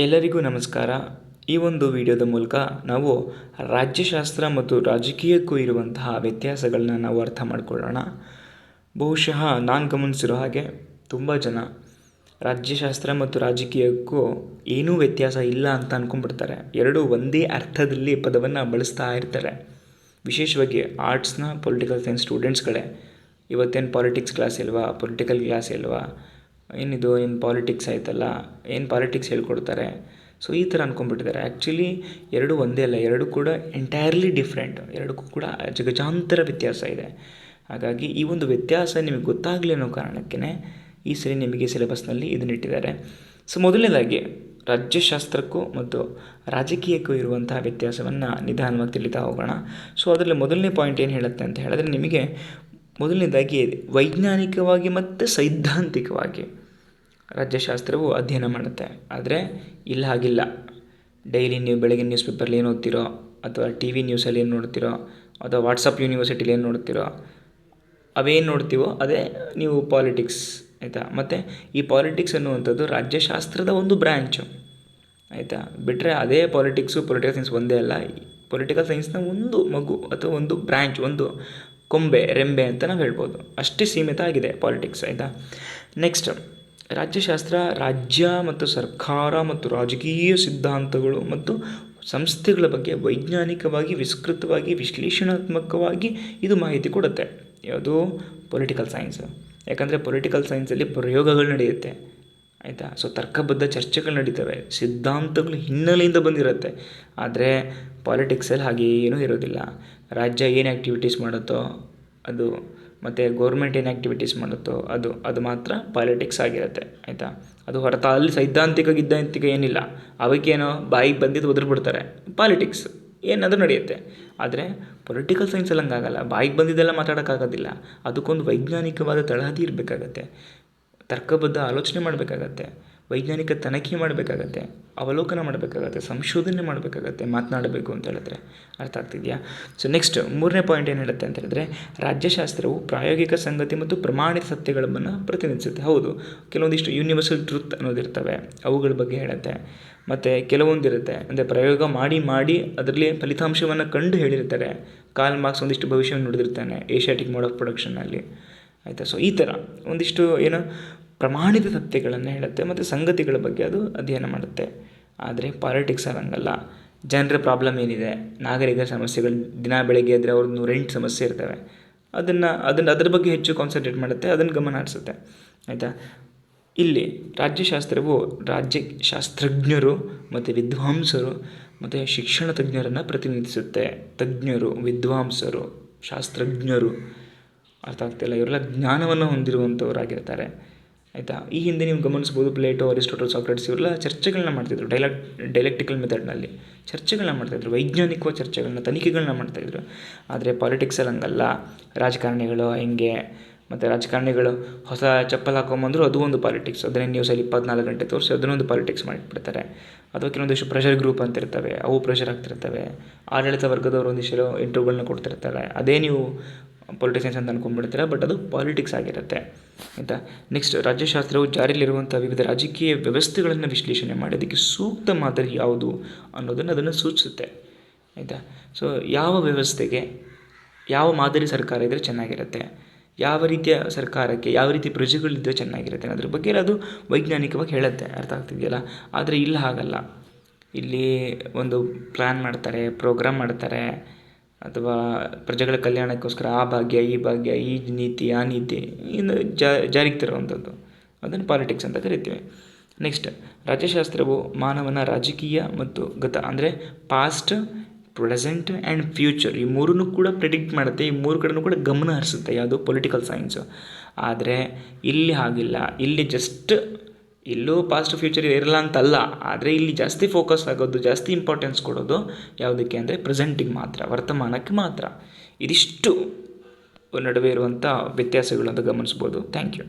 ಎಲ್ಲರಿಗೂ ನಮಸ್ಕಾರ. ಈ ಒಂದು ವಿಡಿಯೋದ ಮೂಲಕ ನಾವು ರಾಜ್ಯಶಾಸ್ತ್ರ ಮತ್ತು ರಾಜಕೀಯಕ್ಕೂ ಇರುವಂತಹ ವ್ಯತ್ಯಾಸಗಳನ್ನ ನಾವು ಅರ್ಥ ಮಾಡಿಕೊಳ್ಳೋಣ. ಬಹುಶಃ ನಾನು ಗಮನಿಸಿರೋ ಹಾಗೆ ತುಂಬ ಜನ ರಾಜ್ಯಶಾಸ್ತ್ರ ಮತ್ತು ರಾಜಕೀಯಕ್ಕೂ ಏನೂ ವ್ಯತ್ಯಾಸ ಇಲ್ಲ ಅಂತ ಅಂದ್ಕೊಂಡ್ಬಿಡ್ತಾರೆ. ಎರಡೂ ಒಂದೇ ಅರ್ಥದಲ್ಲಿ ಪದವನ್ನು ಬಳಸ್ತಾ ಇರ್ತಾರೆ. ವಿಶೇಷವಾಗಿ ಆರ್ಟ್ಸ್ನ ಪೊಲಿಟಿಕಲ್ ಸೈನ್ಸ್ ಸ್ಟೂಡೆಂಟ್ಸ್ಗಳೇ ಇವತ್ತೇನು ಪಾಲಿಟಿಕ್ಸ್ ಕ್ಲಾಸ್ ಇಲ್ವಾ, ಪೊಲಿಟಿಕಲ್ ಕ್ಲಾಸ್ ಇಲ್ವಾ, ಏನಿದು ಏನು ಪಾಲಿಟಿಕ್ಸ್ ಆಯ್ತಲ್ಲ, ಏನು ಪಾಲಿಟಿಕ್ಸ್ ಹೇಳ್ಕೊಡ್ತಾರೆ. ಸೊ ಈ ಥರ ಅಂದ್ಕೊಂಡ್ಬಿಟ್ಟಿದ್ದಾರೆ. ಆ್ಯಕ್ಚುಲಿ ಎರಡು ಒಂದೇ ಅಲ್ಲ, ಎರಡು ಕೂಡ ಎಂಟೈರ್ಲಿ ಡಿಫ್ರೆಂಟ್. ಎರಡಕ್ಕೂ ಕೂಡ ಜಗಜಾಂತರ ವ್ಯತ್ಯಾಸ ಇದೆ. ಹಾಗಾಗಿ ಈ ಒಂದು ವ್ಯತ್ಯಾಸ ನಿಮಗೆ ಗೊತ್ತಾಗಲಿ ಅನ್ನೋ ಕಾರಣಕ್ಕೇ ಈ ಸರಿ ನಿಮಗೆ ಸಿಲೆಬಸ್ನಲ್ಲಿ ಇದನ್ನಿಟ್ಟಿದ್ದಾರೆ. ಸೊ ಮೊದಲನೇದಾಗಿ ರಾಜ್ಯಶಾಸ್ತ್ರಕ್ಕೂ ಮತ್ತು ರಾಜಕೀಯಕ್ಕೂ ಇರುವಂತಹ ವ್ಯತ್ಯಾಸವನ್ನು ನಿಧಾನವಾಗಿ ತಿಳಿತಾ ಹೋಗೋಣ. ಸೊ ಅದರಲ್ಲಿ ಮೊದಲನೇ ಪಾಯಿಂಟ್ ಏನು ಹೇಳುತ್ತೆ ಅಂತ ಹೇಳಿದ್ರೆ, ನಿಮಗೆ ಮೊದಲನೇದಾಗಿ ವೈಜ್ಞಾನಿಕವಾಗಿ ಮತ್ತು ಸೈದ್ಧಾಂತಿಕವಾಗಿ ರಾಜ್ಯಶಾಸ್ತ್ರವು ಅಧ್ಯಯನ ಮಾಡುತ್ತೆ. ಆದರೆ ಇಲ್ಲ ಹಾಗಿಲ್ಲ, ಡೈಲಿ ನೀವು ಬೆಳಗ್ಗೆ ನ್ಯೂಸ್ ಪೇಪರ್ಲಿ ಏನು ಓದ್ತಿರೋ, ಅಥವಾ ಟಿ ವಿ ನ್ಯೂಸಲ್ಲಿ ಏನು ನೋಡ್ತಿರೋ, ಅಥವಾ ವಾಟ್ಸಪ್ ಯೂನಿವರ್ಸಿಟಿಲಿ ಏನು ನೋಡ್ತಿರೋ, ಅವೇನು ನೋಡ್ತೀವೋ ಅದೇ ನೀವು ಪಾಲಿಟಿಕ್ಸ್, ಆಯಿತಾ. ಮತ್ತು ಈ ಪಾಲಿಟಿಕ್ಸ್ ಅನ್ನುವಂಥದ್ದು ರಾಜ್ಯಶಾಸ್ತ್ರದ ಒಂದು ಬ್ರ್ಯಾಂಚು, ಆಯಿತಾ. ಬಿಟ್ಟರೆ ಅದೇ ಪೊಲಿಟಿಕಲ್ ಸೈನ್ಸ್ ಒಂದೇ ಅಲ್ಲ, ಪೊಲಿಟಿಕಲ್ ಸೈನ್ಸ್ನ ಒಂದು ಮಗು ಅಥವಾ ಒಂದು ಬ್ರ್ಯಾಂಚ್, ಒಂದು ಕೊಂಬೆ, ರೆಂಬೆ ಅಂತ ನಾವು ಹೇಳ್ಬೋದು. ಅಷ್ಟೇ ಸೀಮಿತ ಆಗಿದೆ ಪಾಲಿಟಿಕ್ಸ್, ಆಯಿತಾ. ನೆಕ್ಸ್ಟ್, ರಾಜ್ಯಶಾಸ್ತ್ರ ರಾಜ್ಯ ಮತ್ತು ಸರ್ಕಾರ ಮತ್ತು ರಾಜಕೀಯ ಸಿದ್ಧಾಂತಗಳು ಮತ್ತು ಸಂಸ್ಥೆಗಳ ಬಗ್ಗೆ ವೈಜ್ಞಾನಿಕವಾಗಿ, ವಿಸ್ತೃತವಾಗಿ, ವಿಶ್ಲೇಷಣಾತ್ಮಕವಾಗಿ ಇದು ಮಾಹಿತಿ ಕೊಡುತ್ತೆ. ಯಾವುದು? Political science. ಯಾಕಂದರೆ ಪೊಲಿಟಿಕಲ್ ಸೈನ್ಸಲ್ಲಿ ಪ್ರಯೋಗಗಳು ನಡೆಯುತ್ತೆ, ಆಯಿತಾ. ಸೊ ತರ್ಕಬದ್ಧ ಚರ್ಚೆಗಳು ನಡೀತವೆ, ಸಿದ್ಧಾಂತಗಳು ಹಿನ್ನೆಲೆಯಿಂದ ಬಂದಿರುತ್ತೆ. ಆದರೆ ಪಾಲಿಟಿಕ್ಸಲ್ಲಿ ಹಾಗೇನೂ ಇರೋದಿಲ್ಲ. ರಾಜ್ಯ ಏನು ಆ್ಯಕ್ಟಿವಿಟೀಸ್ ಮಾಡುತ್ತೋ ಅದು, ಮತ್ತು ಗೌರ್ಮೆಂಟ್ ಏನು ಆ್ಯಕ್ಟಿವಿಟೀಸ್ ಮಾಡುತ್ತೋ ಅದು ಮಾತ್ರ ಪಾಲಿಟಿಕ್ಸ್ ಆಗಿರುತ್ತೆ, ಆಯಿತಾ. ಅದು ಹೊರತು ಅಲ್ಲಿ ಸೈದ್ಧಾಂತಿಕ ಏನಿಲ್ಲ. ಅವಕ್ಕೇನೋ ಬಾಯಿಗೆ ಬಂದಿದ್ದು ಒದರ್ಬಿಡ್ತಾರೆ, ಪಾಲಿಟಿಕ್ಸ್ ಏನಾದರೂ ನಡೆಯುತ್ತೆ. ಆದರೆ ಪೊಲಿಟಿಕಲ್ ಸೈನ್ಸಲ್ಲಿ ಹಂಗಾಗಲ್ಲ, ಬಾಯಿಗೆ ಬಂದಿದ್ದೆಲ್ಲ ಮಾತಾಡೋಕ್ಕಾಗೋದಿಲ್ಲ. ಅದಕ್ಕೊಂದು ವೈಜ್ಞಾನಿಕವಾದ ತಳಹದಿ ಇರಬೇಕಾಗತ್ತೆ, ತರ್ಕಬದ್ಧ ಆಲೋಚನೆ ಮಾಡಬೇಕಾಗತ್ತೆ, ವೈಜ್ಞಾನಿಕ ತನಿಖೆ ಮಾಡಬೇಕಾಗತ್ತೆ, ಅವಲೋಕನ ಮಾಡಬೇಕಾಗತ್ತೆ, ಸಂಶೋಧನೆ ಮಾಡಬೇಕಾಗತ್ತೆ, ಮಾತನಾಡಬೇಕು ಅಂತ ಹೇಳಿದ್ರೆ. ಅರ್ಥ ಆಗ್ತಿದೆಯಾ? ಸೊ ನೆಕ್ಸ್ಟ್ ಮೂರನೇ ಪಾಯಿಂಟ್ ಏನು ಹೇಳುತ್ತೆ ಅಂತ ಹೇಳಿದ್ರೆ, ರಾಜ್ಯಶಾಸ್ತ್ರವು ಪ್ರಾಯೋಗಿಕ ಸಂಗತಿ ಮತ್ತು ಪ್ರಮಾಣಿತ ಸತ್ಯಗಳನ್ನು ಪ್ರತಿನಿಧಿಸುತ್ತೆ. ಹೌದು, ಕೆಲವೊಂದಿಷ್ಟು ಯೂನಿವರ್ಸಲ್ ಟ್ರುತ್ ಅನ್ನೋದಿರ್ತವೆ, ಅವುಗಳ ಬಗ್ಗೆ ಹೇಳುತ್ತೆ. ಮತ್ತು ಕೆಲವೊಂದಿರುತ್ತೆ ಅಂದರೆ ಪ್ರಯೋಗ ಮಾಡಿ ಅದರಲ್ಲಿ ಫಲಿತಾಂಶವನ್ನು ಕಂಡು ಹೇಳಿರ್ತಾರೆ. ಕಾರ್ಲ್ ಮಾರ್ಕ್ಸ್ ಒಂದಿಷ್ಟು ಭವಿಷ್ಯವನ್ನು ನುಡಿದಿರ್ತಾನೆ ಏಷ್ಯಾಟಿಕ್ ಮೋಡ್ ಆಫ್ ಪ್ರೊಡಕ್ಷನಲ್ಲಿ, ಆಯಿತಾ. ಸೊ ಈ ಥರ ಒಂದಿಷ್ಟು ಪ್ರಮಾಣಿತ ಸತ್ಯಗಳನ್ನು ಹೇಳುತ್ತೆ ಮತ್ತು ಸಂಗತಿಗಳ ಬಗ್ಗೆ ಅದು ಅಧ್ಯಯನ ಮಾಡುತ್ತೆ. ಆದರೆ ಪಾಲಿಟಿಕ್ಸ್ ಹಂಗಲ್ಲ. ಜನರ ಪ್ರಾಬ್ಲಮ್ ಏನಿದೆ, ನಾಗರಿಕರ ಸಮಸ್ಯೆಗಳು, ದಿನ ಬೆಳಗ್ಗೆ ಎದ್ದರೆ ಅವ್ರದ್ದು 108 ಸಮಸ್ಯೆ ಇರ್ತವೆ, ಅದ್ರ ಬಗ್ಗೆ ಹೆಚ್ಚು ಕಾನ್ಸಂಟ್ರೇಟ್ ಮಾಡುತ್ತೆ, ಅದನ್ನು ಗಮನ ಹರಿಸುತ್ತೆ, ಆಯಿತಾ. ಇಲ್ಲಿ ರಾಜ್ಯಶಾಸ್ತ್ರವು ರಾಜ್ಯಶಾಸ್ತ್ರಜ್ಞರು ಮತ್ತು ವಿದ್ವಾಂಸರು ಮತ್ತು ಶಿಕ್ಷಣ ತಜ್ಞರನ್ನು ಪ್ರತಿನಿಧಿಸುತ್ತೆ. ತಜ್ಞರು, ವಿದ್ವಾಂಸರು, ಶಾಸ್ತ್ರಜ್ಞರು, ಅರ್ಥ ಆಗ್ತಿಲ್ಲ, ಇವರೆಲ್ಲ ಜ್ಞಾನವನ್ನು ಹೊಂದಿರುವಂಥವರಾಗಿರ್ತಾರೆ, ಆಯಿತಾ. ಈ ಹಿಂದೆ ನೀವು ಗಮನಿಸ್ಬೋದು, ಪ್ಲೇಟೋ, ಅರಿಸ್ಟೋಟಲ್, ಸಾಕ್ರೆಟಿಸ್ ಇವರೆಲ್ಲ ಚರ್ಚೆಗಳನ್ನ ಮಾಡ್ತಿದ್ರು. ಡೈಲೆಕ್ಟಿಕಲ್ ಮೆಥಡ್ನಲ್ಲಿ ಚರ್ಚೆಗಳನ್ನ ಮಾಡ್ತಾಯಿದ್ರು, ವೈಜ್ಞಾನಿಕ ಚರ್ಚೆಗಳನ್ನ, ತನಿಖೆಗಳನ್ನ ಮಾಡ್ತಾಯಿದ್ರು. ಆದರೆ ಪಾಲಿಟಿಕ್ಸಲ್ಲಿ ಹಂಗಲ್ಲ. ರಾಜಕಾರಣಿಗಳು ಹೆಂಗೆ, ಮತ್ತು ರಾಜಕಾರಣಿಗಳು ಹೊಸ ಚಪ್ಪಲ್ ಹಾಕೊಂಬಂದ್ರು ಅದು ಒಂದು ಪಾಲಿಟಿಕ್ಸ್, ಅದನ್ನೇ ನ್ಯೂಸಲ್ಲಿ 24 ಗಂಟೆ ತೋರಿಸಿ ಅದನ್ನೊಂದು ಪಾಲಿಟಿಕ್ಸ್ ಮಾಡಿಬಿಡ್ತಾರೆ. ಅಥವಾ ಕೆಲವೊಂದಿಷ್ಟು ಪ್ರೆಷರ್ ಗ್ರೂಪ್ ಅಂತ ಇರ್ತವೆ, ಅವು ಪ್ರೆಷರ್ ಆಗ್ತಿರ್ತವೆ. ಆಡಳಿತ ವರ್ಗದವರು ಒಂದಿಷ್ಟು ಇಂಟರ್ವ್ಯೂಗಳನ್ನ ಕೊಡ್ತಿರ್ತಾರೆ, ಅದೇ ನೀವು ಪೊಲಿಟಿಕ್ಸ್ ಸೈನ್ಸ್ ಅಂತ ಅಂದ್ಕೊಂಡ್ಬಿಡ್ತೀರ, ಬಟ್ ಅದು ಪಾಲಿಟಿಕ್ಸ್ ಆಗಿರುತ್ತೆ, ಆಯಿತಾ. ನೆಕ್ಸ್ಟ್, ರಾಜ್ಯಶಾಸ್ತ್ರವು ಜಾರಿಯಲ್ಲಿರುವಂಥ ವಿವಿಧ ರಾಜಕೀಯ ವ್ಯವಸ್ಥೆಗಳನ್ನು ವಿಶ್ಲೇಷಣೆ ಮಾಡಿ ಅದಕ್ಕೆ ಸೂಕ್ತ ಮಾದರಿ ಯಾವುದು ಅನ್ನೋದನ್ನು ಅದನ್ನು ಸೂಚಿಸುತ್ತೆ, ಆಯಿತಾ. ಸೊ ಯಾವ ವ್ಯವಸ್ಥೆಗೆ ಯಾವ ಮಾದರಿ ಸರ್ಕಾರ ಇದ್ದರೆ ಚೆನ್ನಾಗಿರುತ್ತೆ, ಯಾವ ರೀತಿಯ ಸರ್ಕಾರಕ್ಕೆ ಯಾವ ರೀತಿ ಪ್ರಜೆಗಳಿದ್ದರೆ ಚೆನ್ನಾಗಿರುತ್ತೆ ಅನ್ನೋದ್ರ ಬಗ್ಗೆ ಅದು ವೈಜ್ಞಾನಿಕವಾಗಿ ಹೇಳುತ್ತೆ. ಅರ್ಥ ಆಗ್ತಿದೆಯಲ್ಲ. ಆದರೆ ಇಲ್ಲಿ ಹಾಗಲ್ಲ. ಇಲ್ಲಿ ಒಂದು ಪ್ಲ್ಯಾನ್ ಮಾಡ್ತಾರೆ, ಪ್ರೋಗ್ರಾಮ್ ಮಾಡ್ತಾರೆ, ಅಥವಾ ಪ್ರಜೆಗಳ ಕಲ್ಯಾಣಕ್ಕೋಸ್ಕರ ಆ ಭಾಗ್ಯ, ಈ ಭಾಗ್ಯ, ಈ ನೀತಿ, ಆ ನೀತಿ ಇನ್ನು ಜಾರಿಗೆ ತರುವಂಥದ್ದು, ಅದನ್ನು ಪಾಲಿಟಿಕ್ಸ್ ಅಂತ ಕರಿತೀವಿ. ನೆಕ್ಸ್ಟ್, ರಾಜ್ಯಶಾಸ್ತ್ರವು ಮಾನವನ ರಾಜಕೀಯ ಮತ್ತು ಗತ ಅಂದರೆ ಪಾಸ್ಟ್, ಪ್ರೆಸೆಂಟ್ ಆ್ಯಂಡ್ ಫ್ಯೂಚರ್ ಈ ಮೂರನ್ನು ಕೂಡ ಪ್ರಿಡಿಕ್ಟ್ ಮಾಡುತ್ತೆ. ಈ ಮೂರು ಕಡೆನೂ ಕೂಡ ಗಮನ ಹರಿಸುತ್ತೆ, ಯಾವುದು? Political science. ಆದರೆ ಇಲ್ಲಿ ಹಾಗಿಲ್ಲ. ಇಲ್ಲಿ ಜಸ್ಟ್ ಎಲ್ಲೂ ಪಾಸ್ಟ್ ಫ್ಯೂಚರ್ ಇರಲ್ಲ ಅಂತಲ್ಲ, ಆದರೆ ಇಲ್ಲಿ ಜಾಸ್ತಿ ಫೋಕಸ್ ಆಗೋದು, ಜಾಸ್ತಿ ಇಂಪಾರ್ಟೆನ್ಸ್ ಕೊಡೋದು ಯಾವುದಕ್ಕೆ ಅಂದರೆ ಪ್ರೆಸೆಂಟಿಗೆ ಮಾತ್ರ, ವರ್ತಮಾನಕ್ಕೆ ಮಾತ್ರ. ಇದಿಷ್ಟು ನಡುವೆ ಇರುವಂಥ ವ್ಯತ್ಯಾಸಗಳು ಅಂತ ಗಮನಿಸ್ಬೋದು. Thank you.